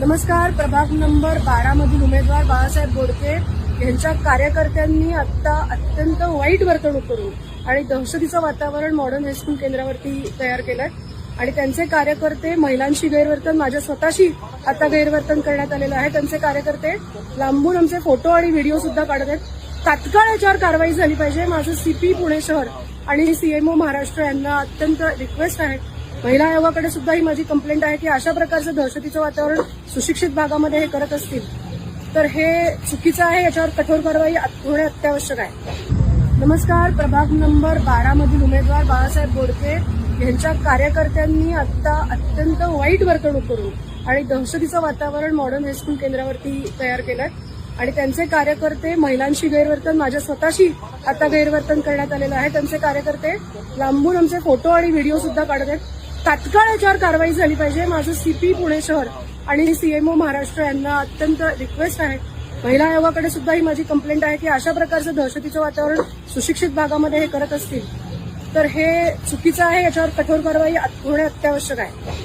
नमस्कार. प्रभाग नंबर 12 मधील उमेदवार बाळासाहेब बोडके यांच्या कार्यकर्त्यांनी आता अत्यंत वाईट वर्तणूक करून आणि दहशतीचं वातावरण मॉडर्न हायस्कूल केंद्रावरती तयार केलंय आणि त्यांचे कार्यकर्ते महिलांशी गैरवर्तन, माझ्या स्वतःशी आता गैरवर्तन करण्यात आलेलं आहे. त्यांचे कार्यकर्ते लांबून आमचे फोटो आणि व्हिडिओ सुद्धा काढत आहेत. तात्काळ याच्यावर कारवाई झाली पाहिजे. माझं सीपी पुणे शहर आणि सीएमओ महाराष्ट्र यांना अत्यंत रिक्वेस्ट आहे. महिला आयोगाकडे सुद्धा ही माझी कंप्लेंट आहे की अशा प्रकारचं दहशतीचं वातावरण सुशिक्षित भागामध्ये हे करत असतील तर हे चुकीचं आहे. याच्यावर कठोर कारवाई होणे अत्यावश्यक आहे. नमस्कार. प्रभाग नंबर 12 मधील उमेदवार बाळासाहेब बोडके यांच्या कार्यकर्त्यांनी आता अत्यंत वाईट वर्तणूक करून आणि दहशतीचं वातावरण मॉडर्न हायस्कूल केंद्रावरती तयार केलंय आणि त्यांचे कार्यकर्ते महिलांशी गैरवर्तन, माझ्या स्वतःशी आता गैरवर्तन करण्यात आलेलं आहे. त्यांचे कार्यकर्ते लांबून आमचे फोटो आणि व्हिडिओ सुद्धा काढत आहेत. तात्काळ याच्यावर कारवाई झाली पाहिजे. माझं सीपी पुणे शहर आणि सीएमओ महाराष्ट्र यांना अत्यंत रिक्वेस्ट आहे. महिला आयोगाकडे सुद्धा ही माझी कंप्लेंट आहे की अशा प्रकारचं दहशतीचं वातावरण सुशिक्षित भागामध्ये हे करत असतील तर हे चुकीचं आहे. याच्यावर कठोर कारवाई होणे अत्यावश्यक आहे.